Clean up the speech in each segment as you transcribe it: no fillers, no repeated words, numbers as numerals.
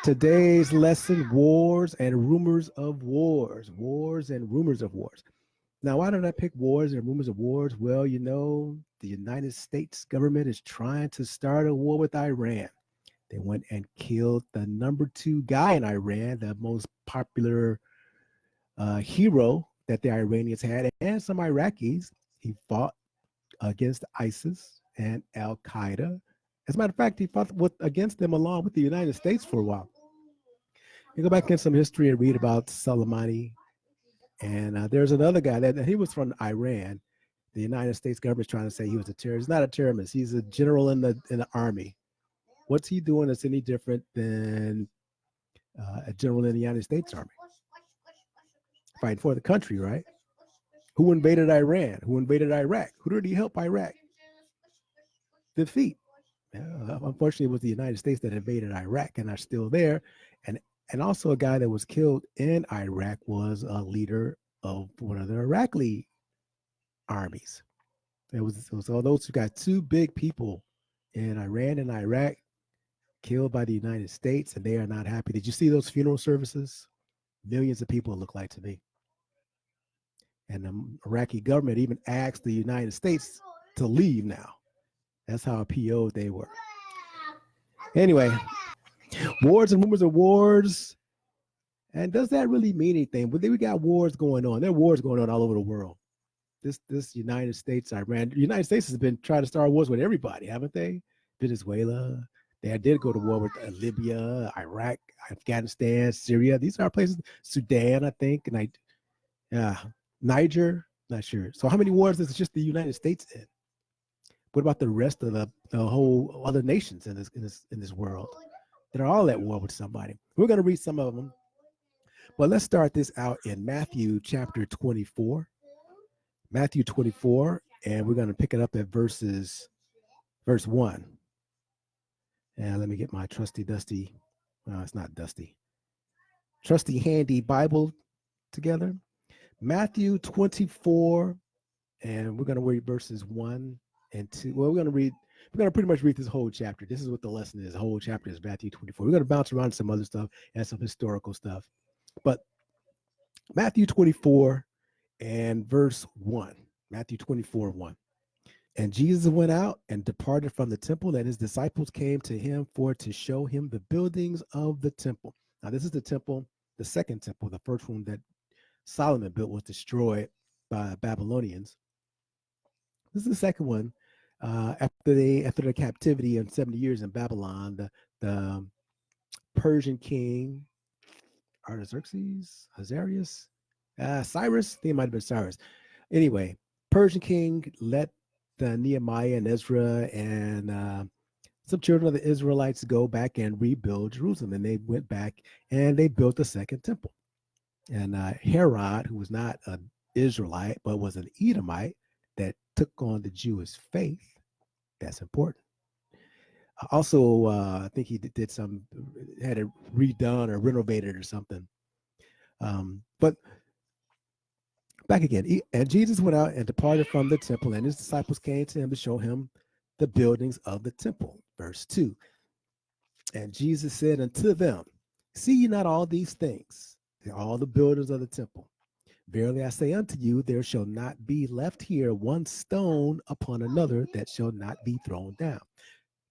Today's lesson, wars and rumors of wars. Wars and rumors of wars. Now, why did I pick wars and rumors of wars? Well, you know, the United States government is trying to start a war with Iran. They went and killed the #2 guy in Iran, the most popular hero that the Iranians had, and some Iraqis. He fought against ISIS and Al Qaeda. As a matter of fact, he fought against them along with the United States for a while. You go back in some history and read about Soleimani. And there's another guy that he was from Iran. The United States government is trying to say he was a terrorist. He's not a terrorist. He's a general in the army. What's he doing that's any different than a general in the United States Army? Fighting for the country, right? Who invaded Iran? Who invaded Iraq? Who did he help Iraq defeat? Unfortunately, it was the United States that invaded Iraq and are still there. And also a guy that was killed in Iraq was a leader of one of the Iraqi armies. It was all those who got two big people in Iran and Iraq killed by the United States, and they are not happy. Did you see those funeral services? Millions of people look like to me. And the Iraqi government even asked the United States to leave now. That's how PO'd they were. Anyway, wars and rumors of wars. And does that really mean anything? But then we got wars going on. There are wars going on all over the world. This United States, Iran, the United States has been trying to start wars with everybody, haven't they? Venezuela. They did go to war with Libya, Iraq, Afghanistan, Syria. These are places. Sudan, I think, and Niger. Not sure. So how many wars is just the United States in? What about the rest of the whole other nations in this world? They're all at war with somebody. We're going to read some of them. But let's start this out in Matthew chapter 24. Matthew 24, and we're going to pick it up at verse 1. And let me get my trusty handy Bible together. Matthew 24, and we're going to read verses 1 and 2. Well, we're going to pretty much read this whole chapter. This is what the lesson is. The whole chapter is Matthew 24. We're going to bounce around some other stuff and some historical stuff. But Matthew 24 and verse 1. Matthew 24, 1. And Jesus went out and departed from the temple, and his disciples came to him to show him the buildings of the temple. Now, this is the temple, the second temple. The first one that Solomon built was destroyed by Babylonians. This is the second one. After the captivity of 70 years in Babylon, the Persian king Artaxerxes, Cyrus, I think it might have been Cyrus. Anyway, Persian king let Nehemiah and Ezra and some children of the Israelites go back and rebuild Jerusalem, and they went back and they built the second temple. And Herod, who was not an Israelite but was an Edomite that took on the Jewish faith, that's important. Also, I think he had it redone or renovated or something. But back again, and Jesus went out and departed from the temple, and his disciples came to him to show him the buildings of the temple. Verse 2. And Jesus said unto them, see ye not all these things, all the builders of the temple? Verily I say unto you, there shall not be left here one stone upon another that shall not be thrown down.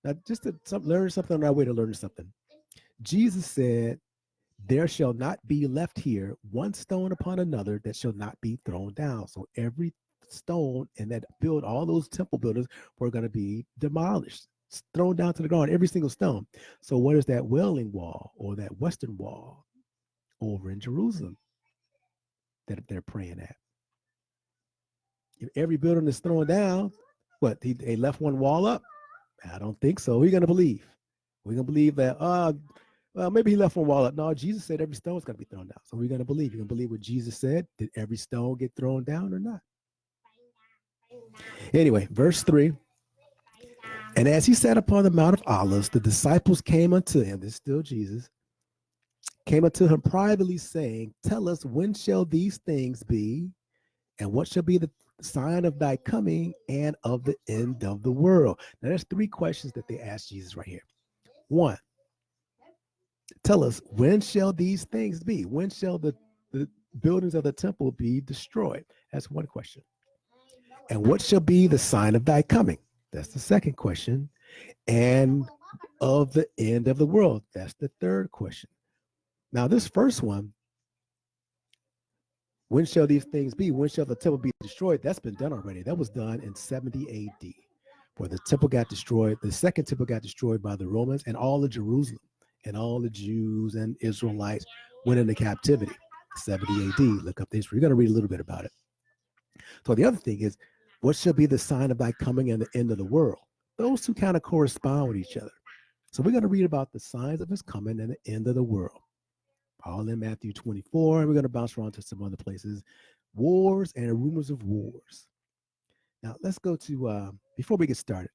Now, just to learn something on our way to learning something. Jesus said, there shall not be left here one stone upon another that shall not be thrown down. So every stone in that all those temple builders were going to be demolished, thrown down to the ground, every single stone. So what is that Wailing Wall or that Western Wall over in Jerusalem that they're praying at? If every building is thrown down, what, they left one wall up? I don't think so. Who are you going to believe? We're going to believe that, well, maybe he left one wall up. No, Jesus said every stone is going to be thrown down. So we're going to believe. You're going to believe what Jesus said. Did every stone get thrown down or not? Anyway, verse 3. And as he sat upon the Mount of Olives, the disciples came unto him, this is still Jesus, came unto him privately, saying, tell us, when shall these things be? And what shall be the sign of thy coming and of the end of the world? Now, there's 3 questions that they asked Jesus right here. 1, Tell us, when shall these things be? When shall the buildings of the temple be destroyed? That's one question. And what shall be the sign of thy coming? That's the second question. And of the end of the world? That's the third question. Now, this first one, when shall these things be? When shall the temple be destroyed? That's been done already. That was done in 70 AD, where the temple got destroyed. The second temple got destroyed by the Romans, and all of Jerusalem and all the Jews and Israelites went into captivity. 70 AD. Look up the history. We're going to read a little bit about it. So the other thing is, what shall be the sign of thy coming and the end of the world? Those two kind of correspond with each other. So we're going to read about the signs of his coming and the end of the world. All in Matthew 24, and we're going to bounce around to some other places. Wars and rumors of wars. Now, let's go to, before we get started,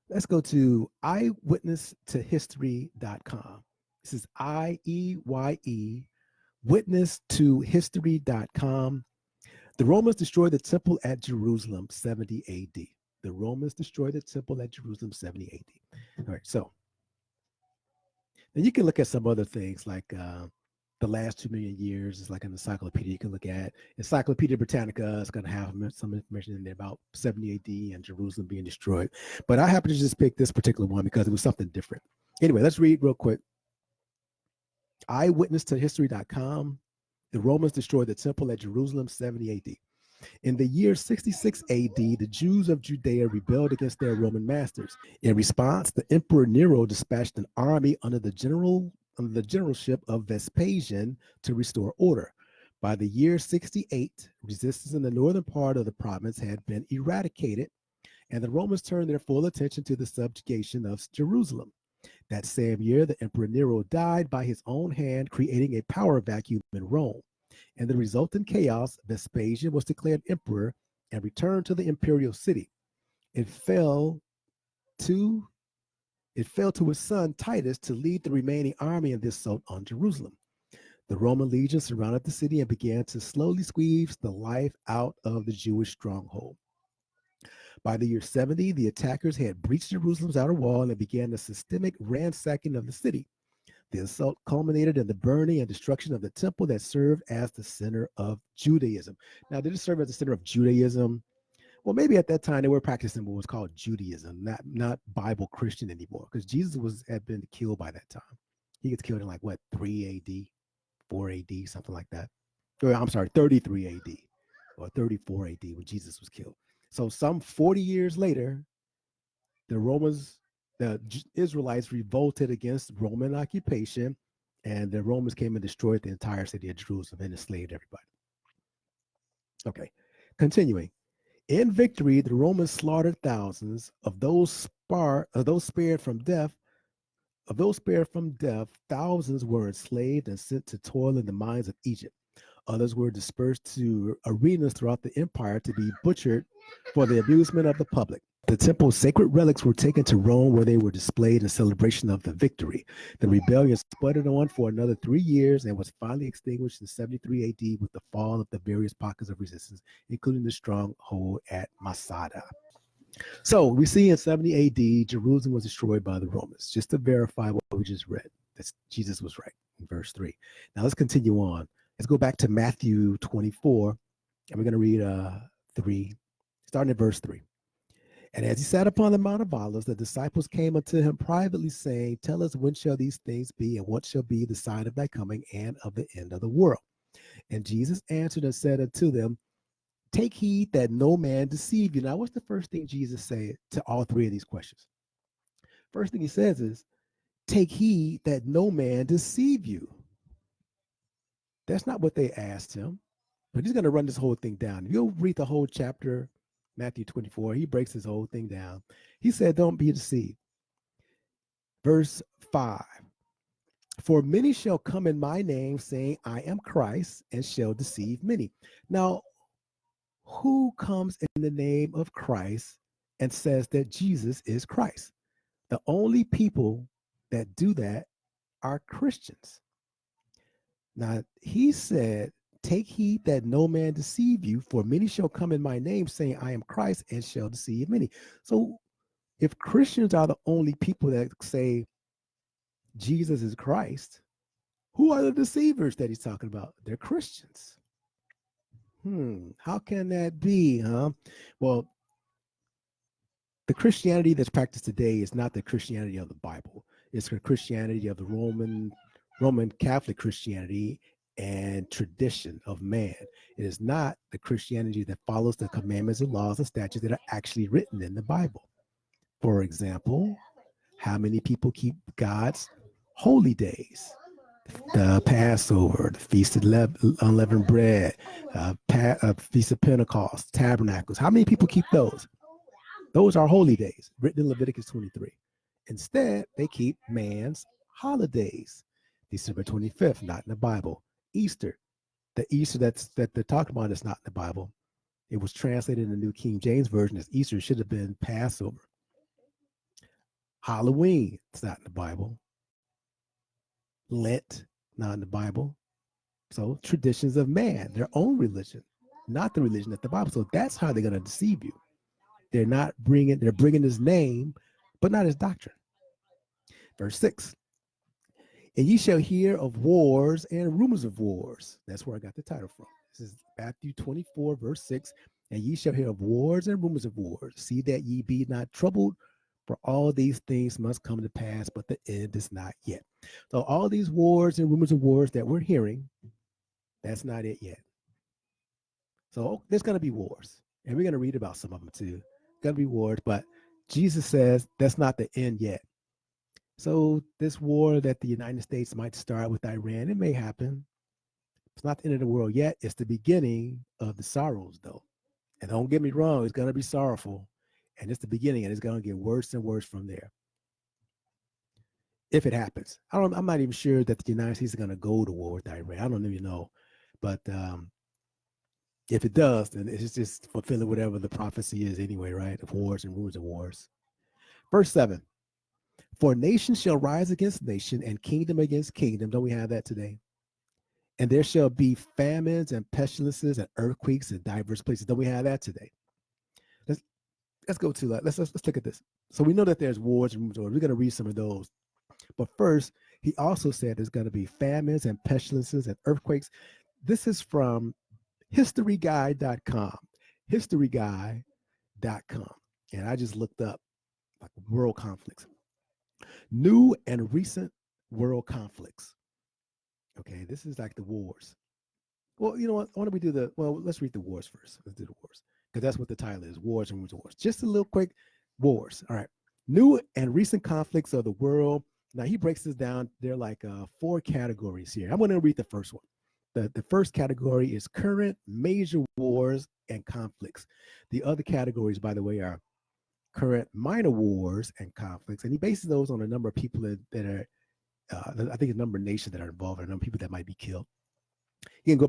let's go to eyewitnesstohistory.com. This is IEYE, witnesstohistory.com. The Romans destroyed the temple at Jerusalem, 70 AD. The Romans destroyed the temple at Jerusalem, 70 AD. All right, so and you can look at some other things like the last 2 million years is like an encyclopedia. You can look at Encyclopedia Britannica. It's going to have some information in there about 70 AD and Jerusalem being destroyed. But I happen to just pick this particular one because it was something different. Anyway, let's read real quick. Eyewitnesstohistory.com. The Romans destroyed the temple at Jerusalem, 70 AD. In the year 66 AD, the Jews of Judea rebelled against their Roman masters. In response, the Emperor Nero dispatched an army under the generalship of Vespasian to restore order. By the year 68, resistance in the northern part of the province had been eradicated, and the Romans turned their full attention to the subjugation of Jerusalem. That same year, the Emperor Nero died by his own hand, creating a power vacuum in Rome. In the resultant chaos, Vespasian was declared emperor and returned to the imperial city. It fell to his son Titus to lead the remaining army in the assault on Jerusalem. The Roman legion surrounded the city and began to slowly squeeze the life out of the Jewish stronghold. By the year 70, the attackers had breached Jerusalem's outer wall and began a systematic ransacking of the city. The assault culminated in the burning and destruction of the temple that served as the center of Judaism. Now, did it serve as the center of Judaism? Well, maybe at that time they were practicing what was called Judaism, not Bible Christian anymore, because Jesus had been killed by that time. He gets killed in like what, 3 AD, 4 AD, something like that. Or, I'm sorry, 33 AD or 34 AD when Jesus was killed. So some 40 years later, the Israelites revolted against Roman occupation, and the Romans came and destroyed the entire city of Jerusalem and enslaved everybody. Okay, continuing. In victory, the Romans slaughtered thousands of those spared from death. Of those spared from death, thousands were enslaved and sent to toil in the mines of Egypt. Others were dispersed to arenas throughout the empire to be butchered for the amusement of the public. The temple's sacred relics were taken to Rome, where they were displayed in celebration of the victory. The rebellion sputtered on for another 3 years and was finally extinguished in 73 AD with the fall of the various pockets of resistance, including the stronghold at Masada. So we see in 70 AD, Jerusalem was destroyed by the Romans. Just to verify what we just read, that Jesus was right in verse 3. Now let's continue on. Let's go back to Matthew 24, and we're going to read 3, starting at verse 3. And as he sat upon the Mount of Olives, the disciples came unto him privately, saying, Tell us, when shall these things be, and what shall be the sign of thy coming and of the end of the world? And Jesus answered and said unto them, Take heed that no man deceive you. Now, what's the first thing Jesus said to all three of these questions? First thing he says is, take heed that no man deceive you. That's not what they asked him, but he's going to run this whole thing down. If you'll read the whole chapter, Matthew 24, he breaks this whole thing down. He said, don't be deceived. Verse 5, for many shall come in my name, saying, I am Christ, and shall deceive many. Now, who comes in the name of Christ and says that Jesus is Christ? The only people that do that are Christians. Now, he said, take heed that no man deceive you, for many shall come in my name, saying, I am Christ, and shall deceive many. So if Christians are the only people that say Jesus is Christ, who are the deceivers that he's talking about? They're Christians. How can that be, huh? Well, the Christianity that's practiced today is not the Christianity of the Bible. It's the Christianity of the Roman Catholic Christianity and tradition of man. It is not the Christianity that follows the commandments and laws and statutes that are actually written in the Bible. For example, how many people keep God's holy days? The Passover, the Feast of Unleavened Bread, Feast of Pentecost, Tabernacles. How many people keep those? Those are holy days, written in Leviticus 23. Instead, they keep man's holidays. December 25th, not in the Bible. Easter, the Easter that they're talking about is not in the Bible. It was translated in the New King James Version as Easter. It should have been Passover. Halloween, it's not in the Bible. Lent, not in the Bible. So traditions of man, their own religion, not the religion of the Bible. So that's how they're going to deceive you. They're bringing his name, but not his doctrine. Verse 6. And ye shall hear of wars and rumors of wars. That's where I got the title from. This is Matthew 24, verse 6. And ye shall hear of wars and rumors of wars. See that ye be not troubled, for all these things must come to pass, but the end is not yet. So all these wars and rumors of wars that we're hearing, that's not it yet. So there's going to be wars. And we're going to read about some of them too. Going to be wars, but Jesus says that's not the end yet. So this war that the United States might start with Iran, it may happen. It's not the end of the world yet. It's the beginning of the sorrows, though. And don't get me wrong, it's going to be sorrowful. And it's the beginning, and it's going to get worse and worse from there. If it happens. I'm not even sure that the United States is going to go to war with Iran. I don't even know. But if it does, then it's just fulfilling whatever the prophecy is anyway, right? Of wars and rumors of wars. Verse 7. For nation shall rise against nation and kingdom against kingdom. Don't we have that today? And there shall be famines and pestilences and earthquakes in diverse places. Don't we have that today? Let's go to that. Let's look at this. So we know that there's wars and rumors of wars. We're going to read some of those. But first, he also said there's going to be famines and pestilences and earthquakes. This is from historyguide.com. Historyguide.com. And I just looked up like world conflicts. New and recent world conflicts. Okay, this is like the wars. Well, you know what? Why don't we do let's read the wars first. Let's do the wars. Because that's what the title is, Wars and Rumors of Wars. Just a little quick, wars. All right. New and recent conflicts of the world. Now, he breaks this down. There are like 4 categories here. I'm going to read the first one. The first category is current major wars and conflicts. The other categories, by the way, are current minor wars and conflicts. And he bases those on a number of people that are, I think a number of nations that are involved, and a number of people that might be killed. You can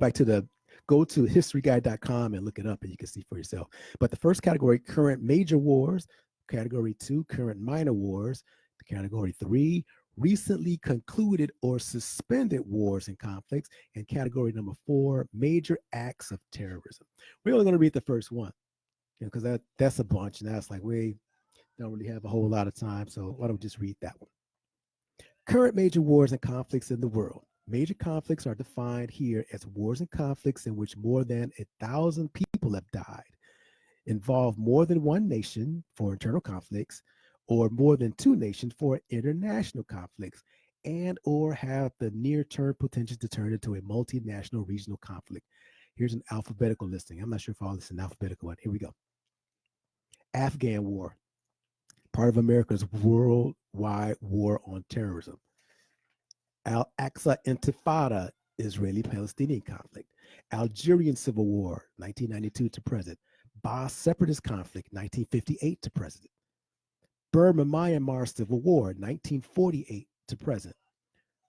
go to historyguide.com and look it up, and you can see for yourself. But the first category, current major wars. Category 2, current minor wars. Category 3, recently concluded or suspended wars and conflicts. And category number 4, major acts of terrorism. We're only going to read the first one, because that's a bunch, and that's like we don't really have a whole lot of time. So why don't we just read that one? Current major wars and conflicts in the world. Major conflicts are defined here as wars and conflicts in which more than 1,000 people have died, involve more than one nation for internal conflicts, or more than 2 nations for international conflicts, and or have the near-term potential to turn into a multinational regional conflict. Here's an alphabetical listing. I'm not sure if all this is an alphabetical one. Here we go. Afghan War, part of America's worldwide war on terrorism. Al-Aqsa Intifada, Israeli-Palestinian conflict. Algerian Civil War, 1992 to present. Bas Separatist conflict, 1958 to present. Burma-Myanmar Civil War, 1948 to present.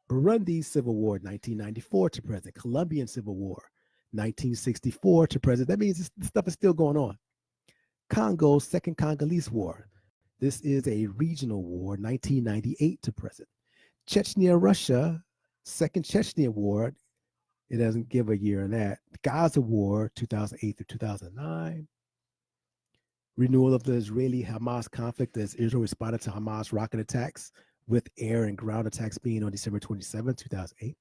Burundi Civil War, 1994 to present. Colombian Civil War, 1964 to present. That means this stuff is still going on. Congo Second Congolese War. This is a regional war, 1998 to present. Chechnya, Russia, Second Chechnya War. It doesn't give a year on that. Gaza War, 2008 to 2009. Renewal of the Israeli-Hamas conflict as Israel responded to Hamas rocket attacks, with air and ground attacks being on December 27, 2008.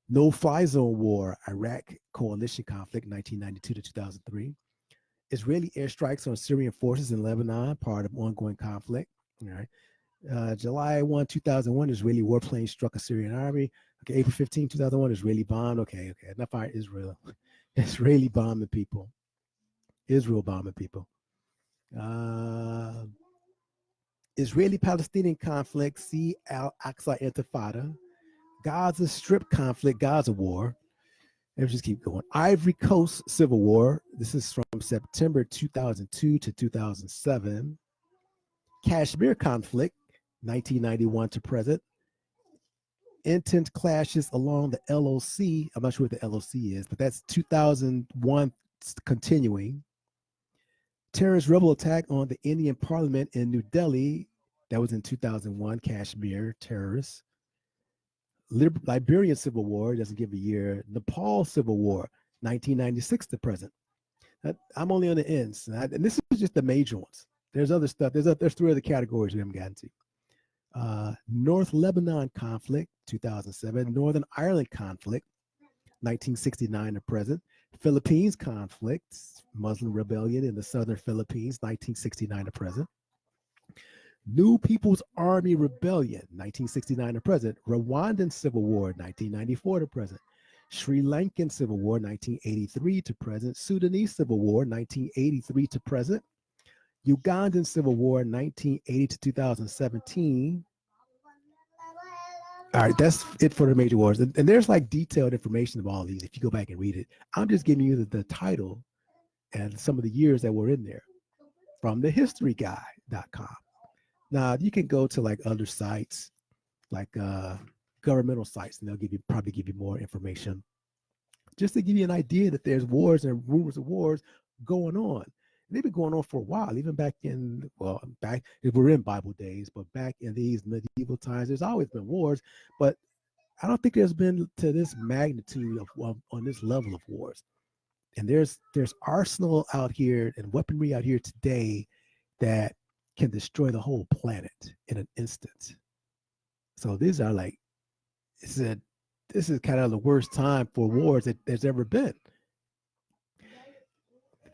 No-fly zone war, Iraq coalition conflict, 1992 to 2003. Israeli airstrikes on Syrian forces in Lebanon, part of ongoing conflict. All right. July 1, 2001, Israeli warplane struck a Syrian army. Okay, April 15, 2001, Israeli bomb. Okay, enough fire Israel. Israeli bombing people. Israel bombing people. Israeli-Palestinian conflict, see Al-Aqsa Intifada. Gaza Strip conflict, Gaza war. Let's just keep going. Ivory Coast Civil War. This is from September 2002 to 2007. Kashmir conflict, 1991 to present. Intense clashes along the LOC. I'm not sure what the LOC is, but that's 2001 continuing. Terrorist rebel attack on the Indian parliament in New Delhi. That was in 2001, Kashmir terrorists. Liberian Civil War, doesn't give a year. Nepal Civil War, 1996 to present. I'm only on the ends, and this is just the major ones. There's other stuff. There's three other categories we haven't gotten to. North Lebanon conflict, 2007. Northern Ireland conflict, 1969 to present. Philippines conflict, Muslim rebellion in the southern Philippines, 1969 to present. New People's Army Rebellion, 1969 to present. Rwandan Civil War, 1994 to present. Sri Lankan Civil War, 1983 to present. Sudanese Civil War, 1983 to present. Ugandan Civil War, 1980 to 2017. All right, that's it for the major wars. And there's like detailed information of all these if you go back and read it. I'm just giving you the title and some of the years that were in there from the historyguy.com. Now, you can go to like other sites, like governmental sites, and they'll probably give you more information just to give you an idea that there's wars and rumors of wars going on. And they've been going on for a while, even back if we're in Bible days, but back in these medieval times, there's always been wars, but I don't think there's been to this magnitude of on this level of wars. And there's arsenal out here and weaponry out here today that can destroy the whole planet in an instant. So these are like, this is kind of the worst time for wars that there's ever been.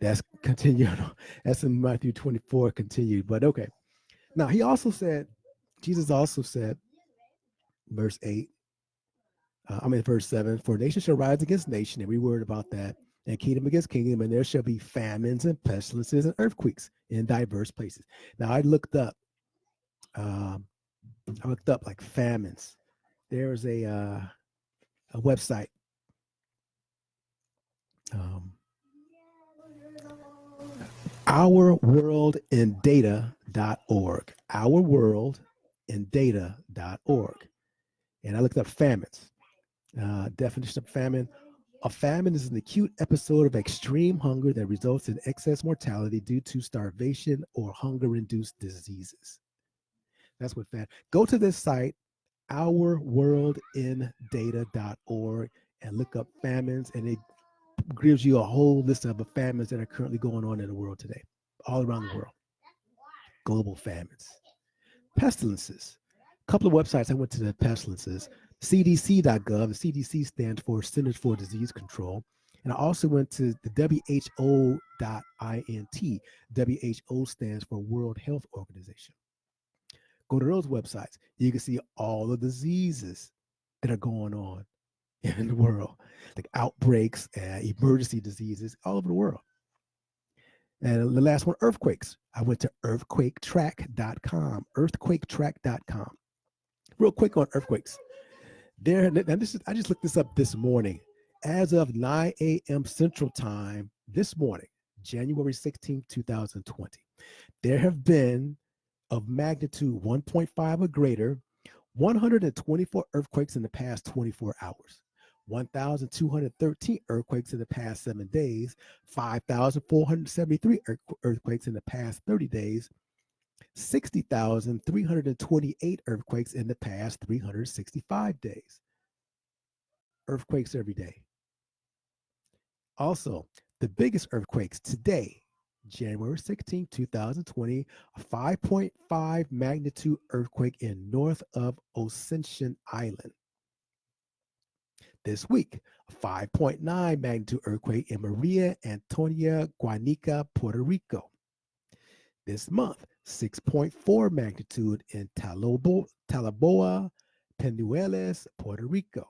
That's continued. That's in Matthew 24 continued. But okay. Now Jesus also said, verse 8, verse 7, for nation shall rise against nation, every word about that, and kingdom against kingdom, and there shall be famines and pestilences and earthquakes in diverse places. Now I looked up like famines. There's a website. Ourworldindata.org. Ourworldindata.org. And I looked up famines. Definition of famine. A famine is an acute episode of extreme hunger that results in excess mortality due to starvation or hunger-induced diseases. That's what famine. Go to this site, ourworldindata.org, and look up famines, and it gives you a whole list of the famines that are currently going on in the world today, all around the world. Global famines. Pestilences. A couple of websites I went to the pestilences. CDC.gov. The CDC stands for Centers for Disease Control. And I also went to the WHO.int. WHO stands for World Health Organization. Go to those websites. You can see all the diseases that are going on in the world, like outbreaks, emergency diseases all over the world. And the last one, earthquakes. I went to earthquaketrack.com. Earthquaketrack.com. Real quick on earthquakes. I just looked this up this morning. As of 9 a.m. Central Time this morning, January 16, 2020, there have been, of magnitude 1.5 or greater, 124 earthquakes in the past 24 hours. 1,213 earthquakes in the past 7 days, 5,473 earthquakes in the past 30 days, 60,328 earthquakes in the past 365 days. Earthquakes every day. Also, the biggest earthquakes today January 16, 2020, a 5.5 magnitude earthquake in north of Ascension Island. This week, a 5.9 magnitude earthquake in Maria Antonia, Guanica, Puerto Rico. This month, 6.4 magnitude in Taloboa, Peñuelas, Puerto Rico.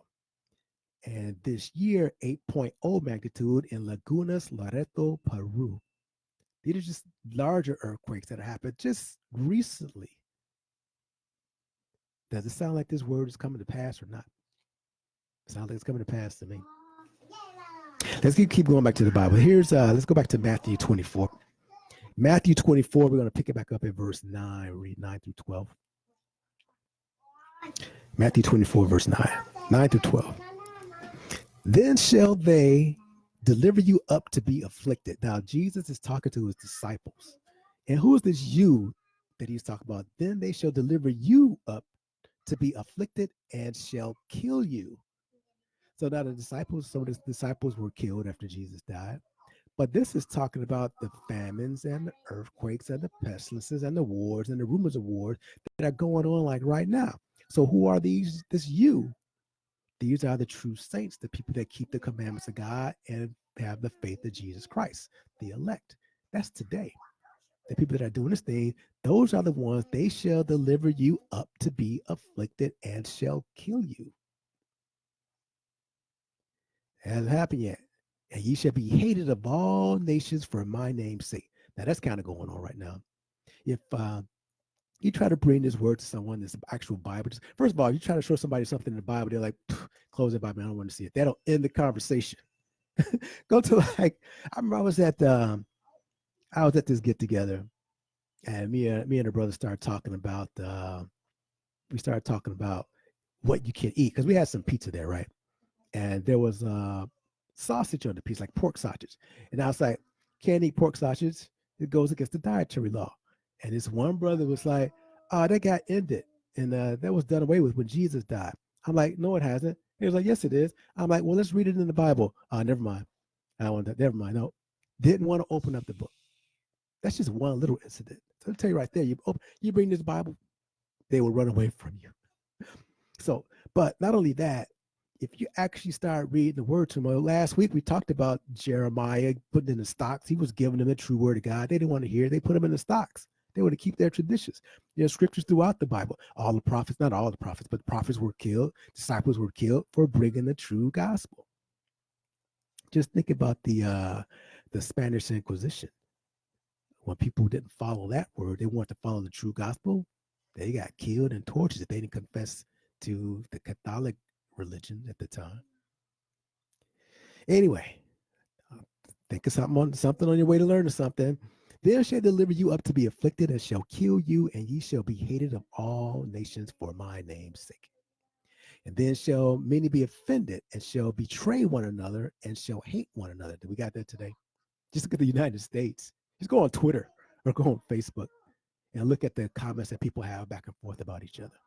And this year, 8.0 magnitude in Lagunas, Loreto, Peru. These are just larger earthquakes that happened just recently. Does it sound like this word is coming to pass or not? It sounds like it's coming to pass to me. Let's keep going back to the Bible. Let's go back to Matthew 24. Matthew 24, we're going to pick it back up at verse 9. Read 9 through 12. Matthew 24, verse 9 through 12. Then shall they deliver you up to be afflicted. Now, Jesus is talking to his disciples. And who is this you that he's talking about? Then they shall deliver you up to be afflicted and shall kill you. So now some of the disciples were killed after Jesus died. But this is talking about the famines and the earthquakes and the pestilences and the wars and the rumors of wars that are going on like right now. So who are these? This you. These are the true saints, the people that keep the commandments of God and have the faith of Jesus Christ, the elect. That's today. The people that are doing this thing, those are the ones, they shall deliver you up to be afflicted and shall kill you. It hasn't happened yet. And ye shall be hated of all nations for my name's sake. Now that's kind of going on right now. If you try to bring this word to someone that's actual Bible, first of all, you try to show somebody something in the Bible, they're like, close the Bible, I don't want to see it. That'll end the conversation. Go to I remember I was at this get together, and me and a brother started talking about what you can eat because we had some pizza there, right? And there was sausage on the piece, like pork sausage. And I was like, can't eat pork sausage. It goes against the dietary law. And this one brother was like, oh, that got ended. And that was done away with when Jesus died. I'm like, no, it hasn't. He was like, yes, it is. I'm like, well, let's read it in the Bible. Never mind. I don't want that. Never mind. No, didn't want to open up the book. That's just one little incident. So I'll tell you right there, you bring this Bible, they will run away from you. So, but not only that, if you actually start reading the word tomorrow, last week we talked about Jeremiah putting in the stocks. He was giving them the true word of God. They didn't want to hear it. They put them in the stocks. They want to keep their traditions. There's scriptures throughout the Bible. All the prophets, not all the prophets, but the prophets were killed. Disciples were killed for bringing the true gospel. Just think about the Spanish Inquisition. When people didn't follow that word, they wanted to follow the true gospel. They got killed and tortured if they didn't confess to the Catholic religion at the time. Anyway, think of something on your way to learn something. Then shall deliver you up to be afflicted and shall kill you, and ye shall be hated of all nations for my name's sake. And then shall many be offended and shall betray one another and shall hate one another. We got that today. Just look at the United States. Just go on Twitter or go on Facebook and look at the comments that people have back and forth about each other.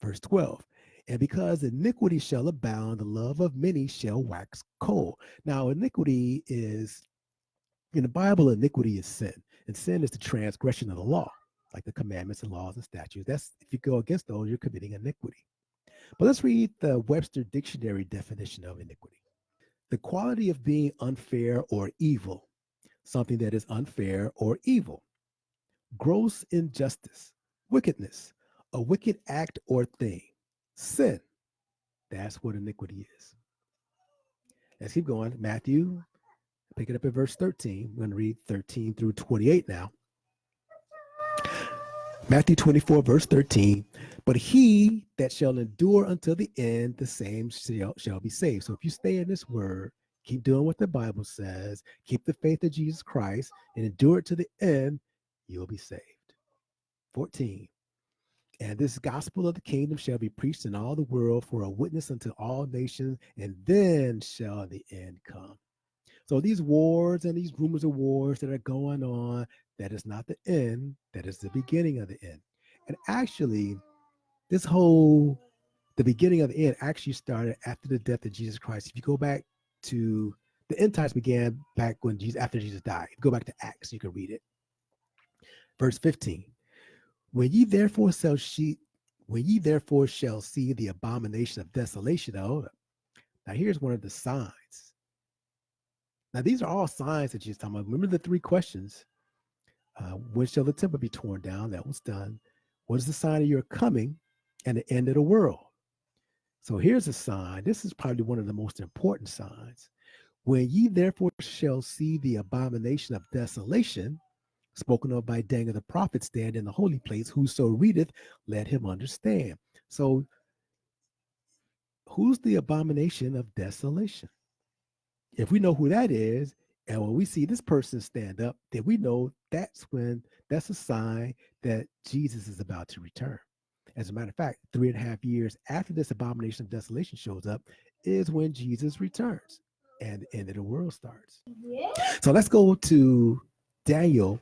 Verse 12, and because iniquity shall abound, the love of many shall wax cold. Now, iniquity is, in the Bible, iniquity is sin. And sin is the transgression of the law, like the commandments and laws and statutes. That's, if you go against those, you're committing iniquity. But let's read the Webster Dictionary definition of iniquity. The quality of being unfair or evil, something that is unfair or evil. Gross injustice, wickedness, a wicked act or thing. Sin. That's what iniquity is. Let's keep going. Matthew, pick it up at verse 13. We're going to read 13 through 28 now. Matthew 24, verse 13. But he that shall endure until the end, the same shall be saved. So if you stay in this word, keep doing what the Bible says, keep the faith of Jesus Christ, and endure it to the end, you'll be saved. 14. And this gospel of the kingdom shall be preached in all the world for a witness unto all nations, and then shall the end come. So these wars and these rumors of wars that are going on, that is not the end, that is the beginning of the end. And actually, the beginning of the end actually started after the death of Jesus Christ. If you go back to The end times began back when Jesus, after Jesus died. Go back to Acts, you can read it. Verse 15. When ye therefore shall see the abomination of desolation. Oh, now here's one of the signs. Now these are all signs that Jesus talking about. Remember the three questions. When shall the temple be torn down? That was done. What is the sign of your coming and the end of the world? So here's a sign. This is probably one of the most important signs. When ye therefore shall see the abomination of desolation, spoken of by Daniel the prophet, stand in the holy place, whoso readeth, let him understand. So who's the abomination of desolation? If we know who that is, and when we see this person stand up, then we know that's a sign that Jesus is about to return. As a matter of fact, 3.5 years after this abomination of desolation shows up is when Jesus returns and the end of the world starts. So let's go to Daniel.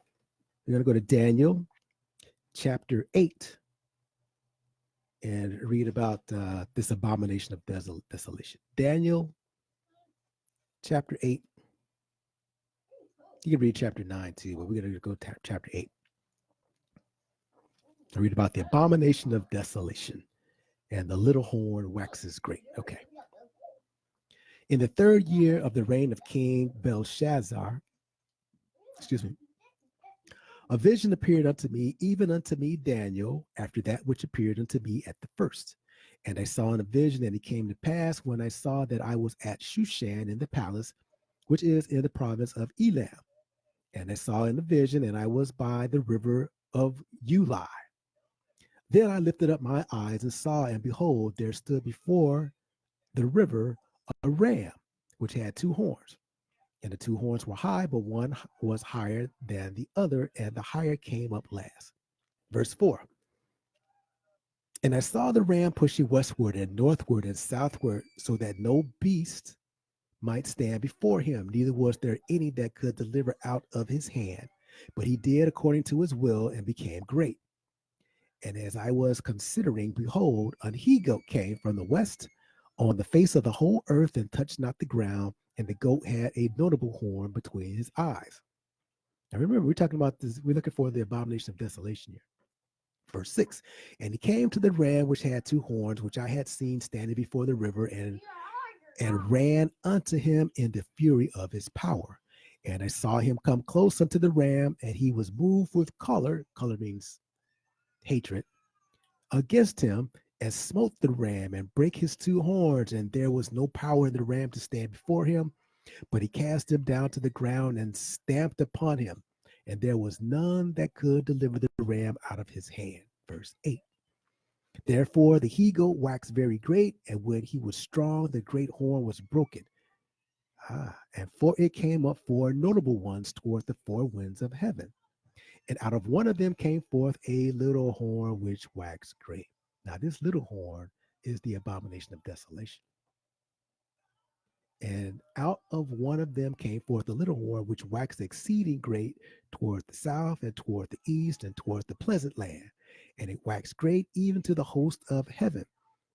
We're going to go to Daniel chapter 8 and read about this abomination of desolation. Daniel chapter 8. You can read chapter 9 too, but we're going to go to chapter 8. I read about the abomination of desolation, and the little horn waxes great. Okay. In the 3rd year of the reign of King Belshazzar, a vision appeared unto me, even unto me, Daniel, after that which appeared unto me at the first. And I saw in a vision, and it came to pass when I saw that I was at Shushan in the palace, which is in the province of Elam. And I saw in the vision, and I was by the river of Ulai. Then I lifted up my eyes and saw, and behold, there stood before the river a ram, which had 2 horns. And the 2 horns were high, but one was higher than the other, and the higher came up last. Verse 4. And I saw the ram pushing westward and northward and southward, so that no beast might stand before him, neither was there any that could deliver out of his hand. But he did according to his will and became great. And as I was considering, behold, an he-goat came from the west on the face of the whole earth and touched not the ground, and the goat had a notable horn between his eyes. Now remember, we're talking about this, we're looking for the abomination of desolation here. Verse 6, and he came to the ram which had 2 horns, which I had seen standing before the river, and ran unto him in the fury of his power. And I saw him come close unto the ram, and he was moved with choler means hatred, against him, and smote the ram and brake his 2 horns, and there was no power in the ram to stand before him, but he cast him down to the ground and stamped upon him, and there was none that could deliver the ram out of his hand. Verse 8. Therefore the he-goat waxed very great, and when he was strong, the great horn was broken. And for it came up 4 notable ones toward the 4 winds of heaven. And out of one of them came forth a little horn which waxed great. Now this little horn is the abomination of desolation. And out of one of them came forth a little horn which waxed exceeding great toward the south and toward the east and toward the pleasant land. And it waxed great even to the host of heaven.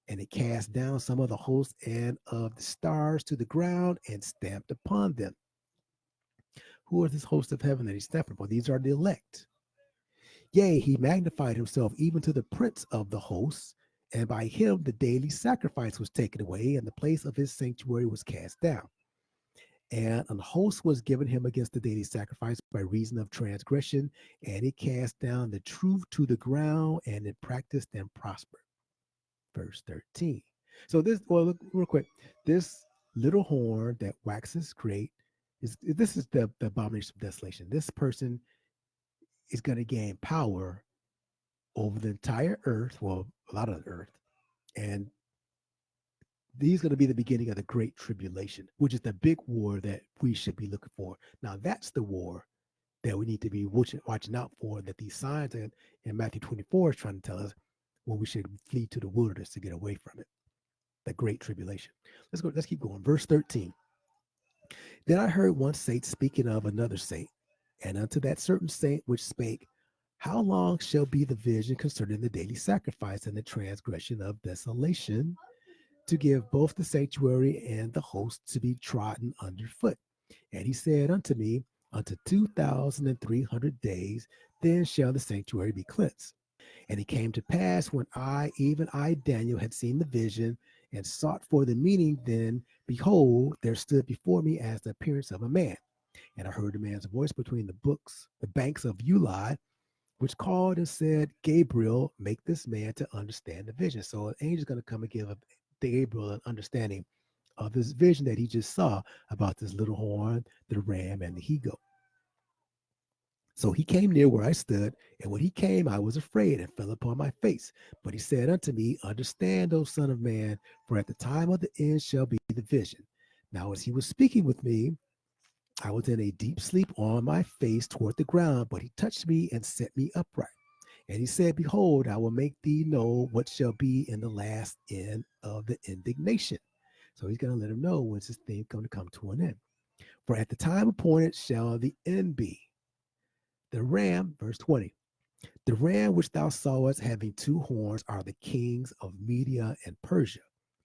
And it cast down some of the host and of the stars to the ground and stamped upon them. Who is this host of heaven that he stamped upon? These are the elect. Yea, he magnified himself even to the prince of the hosts, and by him the daily sacrifice was taken away, and the place of his sanctuary was cast down. And an host was given him against the daily sacrifice by reason of transgression, and it cast down the truth to the ground, and it practiced and prospered. Verse 13. So this, well, look real quick, this little horn that waxes great this is the abomination of desolation. This person is going to gain power over the entire earth, well, a lot of the earth, and these are going to be the beginning of the Great Tribulation, which is the big war that we should be looking for. Now, that's the war that we need to be watching out for, that these signs in Matthew 24 is trying to tell us when we should flee to the wilderness to get away from it, the Great Tribulation. Let's keep going. Verse 13. Then I heard one saint speaking of another saint, and unto that certain saint which spake, how long shall be the vision concerning the daily sacrifice and the transgression of desolation, to give both the sanctuary and the host to be trodden underfoot. And he said unto me, unto 2,300 days, then shall the sanctuary be cleansed. And it came to pass when I, even I, Daniel, had seen the vision and sought for the meaning, then behold, there stood before me as the appearance of a man. And I heard a man's voice between the banks of Ulai, which called and said, Gabriel, make this man to understand the vision. So an angel's going to come and give Gabriel an understanding of this vision that he just saw about this little horn, the ram, and the he goat. So he came near where I stood, and when he came, I was afraid and fell upon my face. But he said unto me, understand, O son of man, for at the time of the end shall be the vision. Now as he was speaking with me, I was in a deep sleep on my face toward the ground, but he touched me and set me upright. And he said, behold, I will make thee know what shall be in the last end of the indignation. So he's going to let him know when's this thing going to come to an end. For at the time appointed shall the end be. The ram, verse 20, the ram which thou sawest having two horns are the kings of Media and Persia.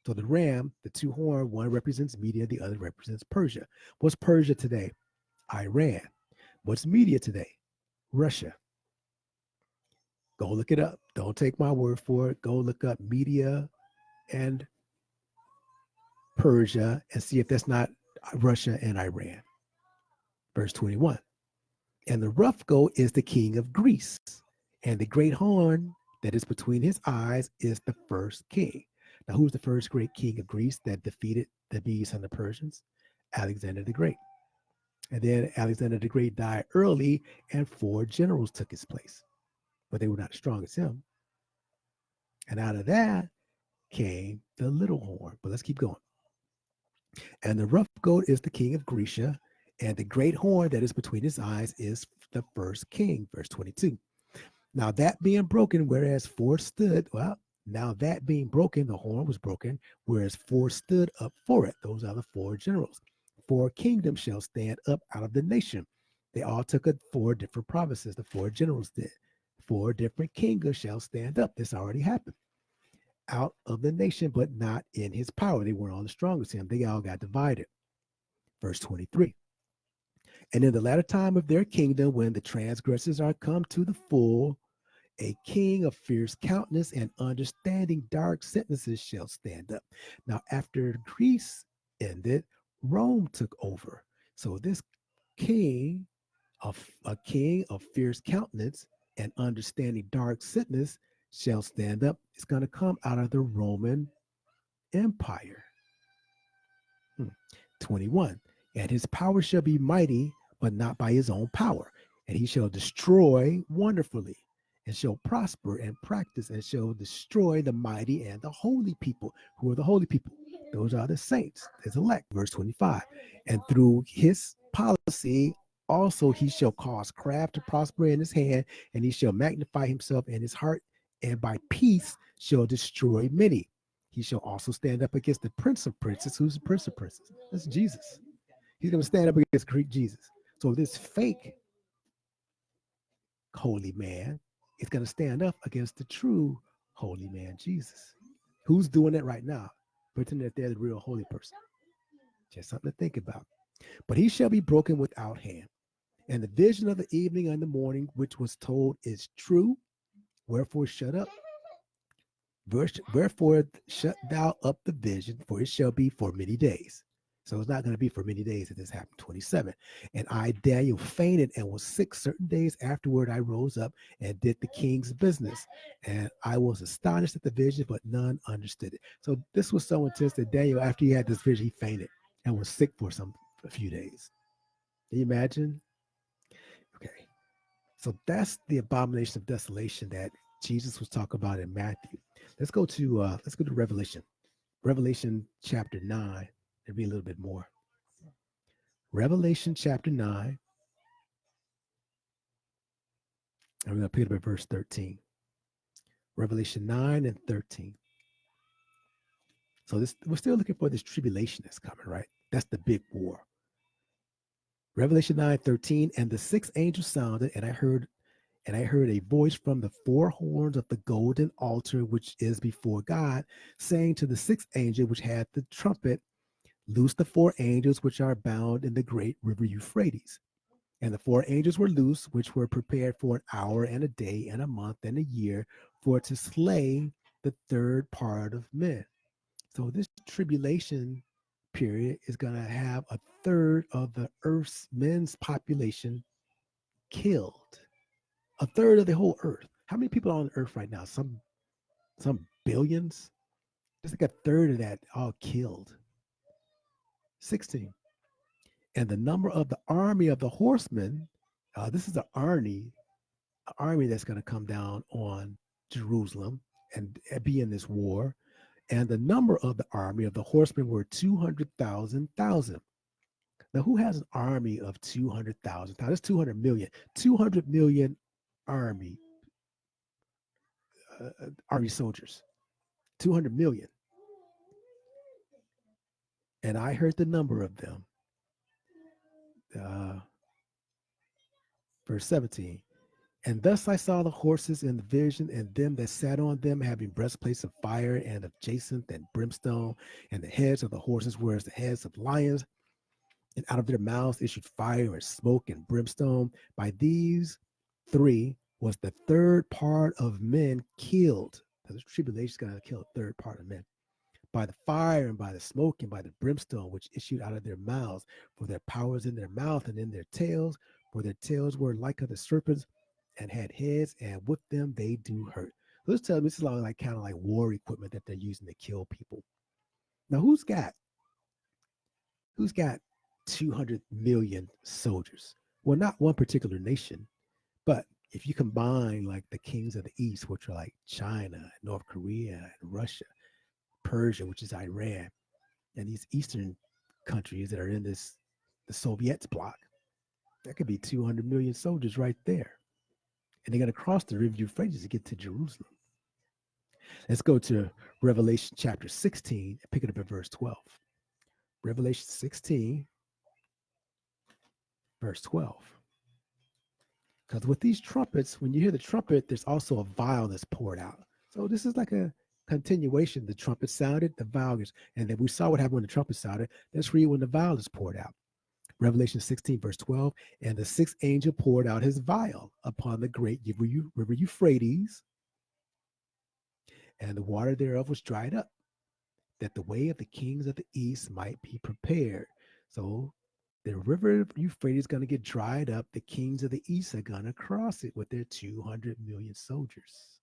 So the ram, the two horn, one represents Media, the other represents Persia. What's Persia today? Iran. What's Media today? Russia. Go look it up. Don't take my word for it. Go look up Media and Persia and see if that's not Russia and Iran. Verse 21. And the rough goat is the king of Greece, and the great horn that is between his eyes is the first king. Now, who's the first great king of Greece that defeated the Medes and the Persians? Alexander the Great. And then Alexander the Great died early, and 4 generals took his place, but they were not as strong as him. And out of that came the little horn. But let's keep going. And the rough goat is the king of Grecia, and the great horn that is between his eyes is the first king. Verse 22. Now that being broken, whereas 4 stood, now that being broken, the horn was broken, whereas 4 stood up for it. Those are the 4 generals. 4 kingdoms shall stand up out of the nation. They all took 4 different provinces, the 4 generals did. 4 different kingdoms shall stand up. This already happened. Out of the nation, but not in his power. They weren't all as strong as him. They all got divided. Verse 23. And in the latter time of their kingdom, when the transgressors are come to the full, a king of fierce countenance and understanding dark sentences shall stand up. Now, after Greece ended, Rome took over. So this king a king of fierce countenance and understanding dark sentence shall stand up. It's going to come out of the Roman Empire. 21. And his power shall be mighty, but not by his own power. And he shall destroy wonderfully, and shall prosper and practice, and shall destroy the mighty and the holy people. Who are the holy people? Those are the saints, his elect. Verse 25. And through his policy also he shall cause craft to prosper in his hand, and he shall magnify himself in his heart, and by peace shall destroy many. He shall also stand up against the prince of princes. Who's the prince of princes? That's Jesus. He's going to stand up against Greek Jesus. So this fake holy man is going to stand up against the true holy man, Jesus. Who's doing that right now? Pretending that they're the real holy person. Just something to think about. But he shall be broken without hand. And the vision of the evening and the morning, which was told, is true. Wherefore shut up. Wherefore shut thou up the vision, for it shall be for many days. So it's not going to be for many days that this happened. 27. And I, Daniel, fainted and was sick. Certain days afterward, I rose up and did the king's business. And I was astonished at the vision, but none understood it. So this was so intense that Daniel, after he had this vision, he fainted and was sick for a few days. Can you imagine? Okay. So that's the abomination of desolation that Jesus was talking about in Matthew. Let's go to Revelation. Revelation chapter 9. There'll be a little bit more. Revelation chapter 9. I'm going to pick it up at verse 13. Revelation 9 and 13. So we're still looking for this tribulation that's coming, right? That's the big war. Revelation 9:13. And the 6th angel sounded, and I heard And I heard a voice from the four horns of the golden altar which is before God, saying to the sixth angel which had the trumpet, loose the four angels which are bound in the great river Euphrates. And the four angels were loose, which were prepared for an hour and a day and a month and a year, for to slay the third part of men. So this tribulation period is going to have a third of the earth's men's population killed. A third of the whole earth. How many people are on earth right now? Some billions. Just like a third of that all killed. 16. And the number of the army of the horsemen. This is an army that's going to come down on Jerusalem and be in this war. And the number of the army of the horsemen were 200,000. Now, who has an army of 200,000? That's 200 million. 200 million army army soldiers. 200 million. And I heard the number of them. Uh, verse 17. And thus I saw the horses in the vision, and them that sat on them, having breastplates of fire and of jacinth and brimstone, and the heads of the horses were as the heads of lions, and out of their mouths issued fire and smoke and brimstone. By these three was the third part of men killed. The tribulation is going to kill a third part of men. By the fire and by the smoke and by the brimstone which issued out of their mouths, for their power is in their mouth and in their tails, for their tails were like unto serpents and had heads, and with them they do hurt. So this tells me this is like kind of like war equipment that they're using to kill people. Now who's got 200 million soldiers? Well, not one particular nation, but if you combine like the kings of the east, which are like China, North Korea, and Russia, Persia, which is Iran, and these eastern countries that are in the Soviets bloc, that could be 200 million soldiers right there. And they're going to cross the river Euphrates to get to Jerusalem. Let's go to Revelation chapter 16 and pick it up at verse 12. Revelation 16, verse 12. Because with these trumpets, when you hear the trumpet, there's also a vial that's poured out. So this is like a continuation. The trumpet sounded, the vial is, and then we saw what happened when the trumpet sounded. Let's read when the vial is poured out. Revelation 16, verse 12. And the sixth angel poured out his vial upon the great river Euphrates, and the water thereof was dried up, that the way of the kings of the east might be prepared. So the river Euphrates is going to get dried up. The kings of the east are going to cross it with their 200 million soldiers.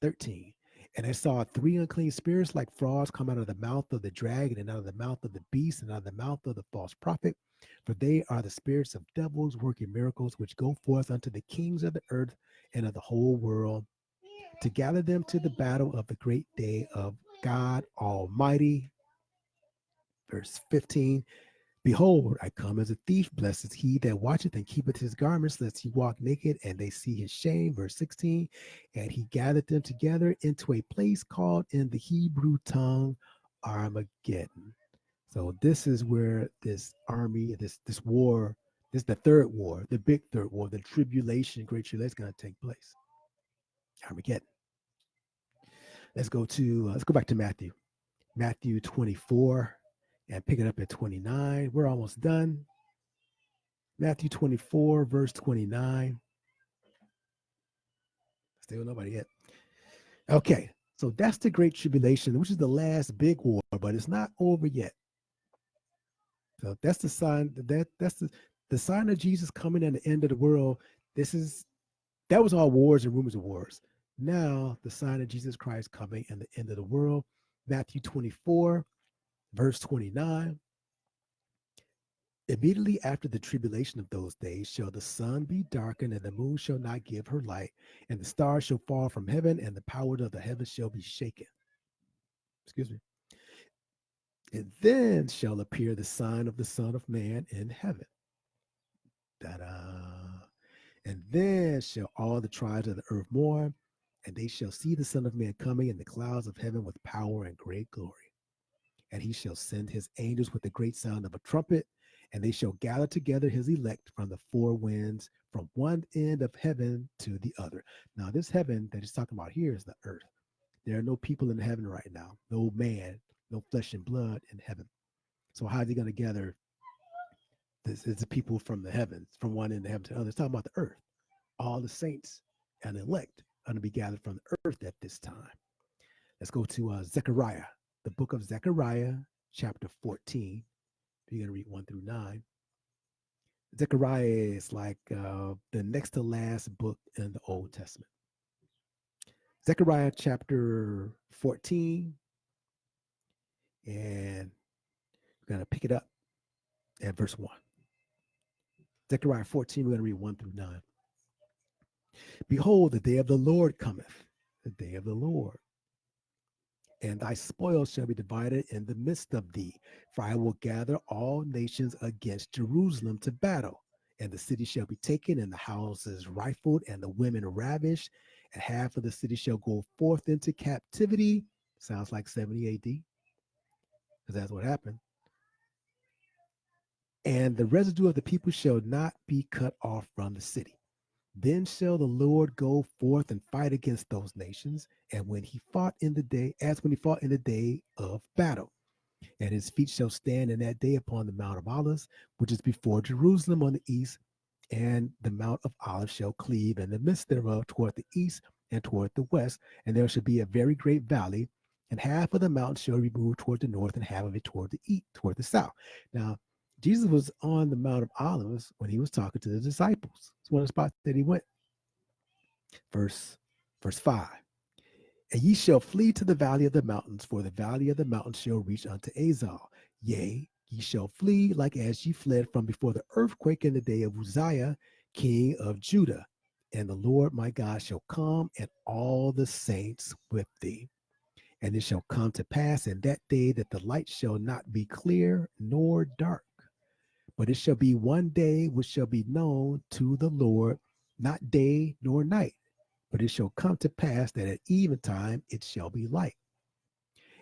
13. And I saw three unclean spirits like frogs come out of the mouth of the dragon, and out of the mouth of the beast, and out of the mouth of the false prophet. For they are the spirits of devils working miracles, which go forth unto the kings of the earth and of the whole world, to gather them to the battle of the great day of God Almighty. Verse 15. Behold, I come as a thief. Blessed is he that watcheth and keepeth his garments, lest he walk naked and they see his shame. Verse 16. And he gathered them together into a place called in the Hebrew tongue Armageddon. So this is where this army, this war, this is the third war, the big third war, the tribulation, great tribulation is going to take place. Armageddon. Let's go back to Matthew 24 and pick it up at 29. We're almost done. Matthew 24, verse 29. Still nobody yet. Okay, so that's the Great Tribulation, which is the last big war, but it's not over yet. So that's the sign that's the sign of Jesus coming and the end of the world. That was all wars and rumors of wars. Now the sign of Jesus Christ coming and the end of the world. Matthew 24, verse 29. Immediately after the tribulation of those days shall the sun be darkened, and the moon shall not give her light, and the stars shall fall from heaven, and the powers of the heavens shall be shaken. Excuse me. And then shall appear the sign of the Son of Man in heaven. Ta-da. And then shall all the tribes of the earth mourn, and they shall see the Son of Man coming in the clouds of heaven with power and great glory. And he shall send his angels with the great sound of a trumpet, and they shall gather together his elect from the four winds, from one end of heaven to the other. Now, this heaven that he's talking about here is the earth. There are no people in heaven right now, no man, no flesh and blood in heaven. So how is he going to gather this is the people from the heavens, from one end of heaven to the other? It's talking about the earth. All the saints and elect are going to be gathered from the earth at this time. Let's go to Zechariah, the book of Zechariah, chapter 14. You're going to read 1 through 9. Zechariah is like the next to last book in the Old Testament. Zechariah chapter 14, and we're going to pick it up at verse 1. Zechariah 14, we're going to read 1 through 9. Behold, the day of the Lord cometh, the day of the Lord. And thy spoil shall be divided in the midst of thee. For I will gather all nations against Jerusalem to battle. And the city shall be taken, and the houses rifled, and the women ravished. And half of the city shall go forth into captivity. Sounds like 70 AD, because that's what happened. And the residue of the people shall not be cut off from the city. Then shall the Lord go forth and fight against those nations, and when he fought in the day, as when he fought in the day of battle. And his feet shall stand in that day upon the Mount of Olives, which is before Jerusalem on the east, and the Mount of Olives shall cleave in the midst thereof toward the east and toward the west, and there shall be a very great valley, and half of the mountain shall be moved toward the north, and half of it toward the east, toward the south. Now, Jesus was on the Mount of Olives when he was talking to the disciples. It's one of the spots that he went. Verse 5. And ye shall flee to the valley of the mountains, for the valley of the mountains shall reach unto Azal. Yea, ye shall flee like as ye fled from before the earthquake in the day of Uzziah, king of Judah. And the Lord my God shall come, and all the saints with thee. And it shall come to pass in that day that the light shall not be clear nor dark, but it shall be one day which shall be known to the Lord, not day nor night. But it shall come to pass that at eventime it shall be light.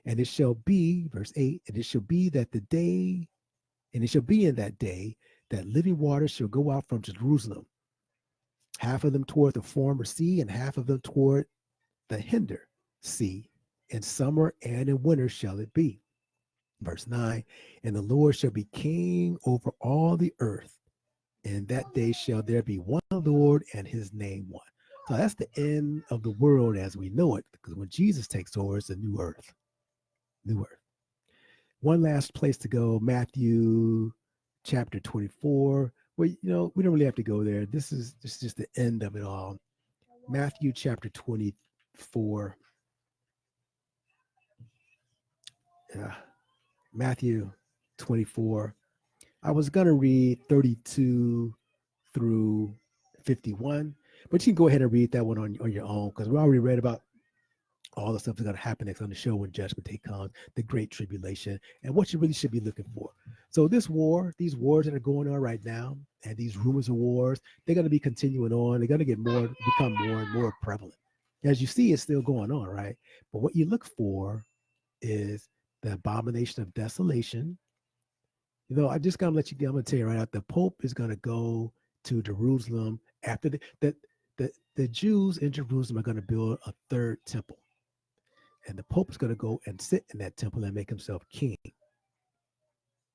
And it shall be, verse 8, and it shall be that the day, and it shall be in that day that living waters shall go out from Jerusalem, half of them toward the former sea, and half of them toward the hinder sea. In summer and in winter shall it be. Verse 9, and the Lord shall be king over all the earth. And that day shall there be one Lord, and his name one. So that's the end of the world as we know it, because when Jesus takes over, it's a new earth. New earth. One last place to go, Matthew chapter 24. Well, we don't really have to go there. This is just the end of it all. Matthew chapter 24. Matthew 24. I was going to read 32 through 51, but you can go ahead and read that one on your own, because we already read about all the stuff that's going to happen next on the show when judgment day comes, the great tribulation, and what you really should be looking for. So this war, these wars that are going on right now, and these rumors of wars, they're going to be continuing on. They're going to become more and more prevalent. As you see, it's still going on, right? But what you look for is the abomination of desolation. I'm just going to I'm going to tell you right out, the Pope is going to go to Jerusalem after the Jews in Jerusalem are going to build a third temple. And the Pope is going to go and sit in that temple and make himself king.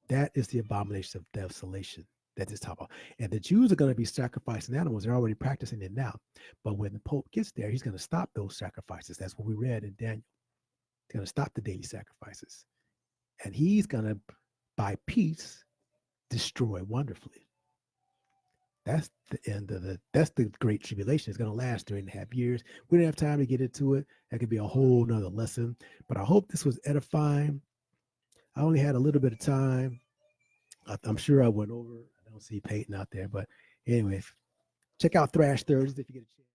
That is the abomination of desolation that is talking about. And the Jews are going to be sacrificing animals. They're already practicing it now. But when the Pope gets there, he's going to stop those sacrifices. That's what we read in Daniel. He's going to stop the daily sacrifices. And he's going to, by peace, destroy wonderfully. That's the end of that's the great tribulation. It's going to last 3.5 years. We don't have time to get into it. That could be a whole nother lesson. But I hope this was edifying. I only had a little bit of time. I'm sure I went over. I don't see Peyton out there. But anyway, check out Thrash Thursdays if you get a chance.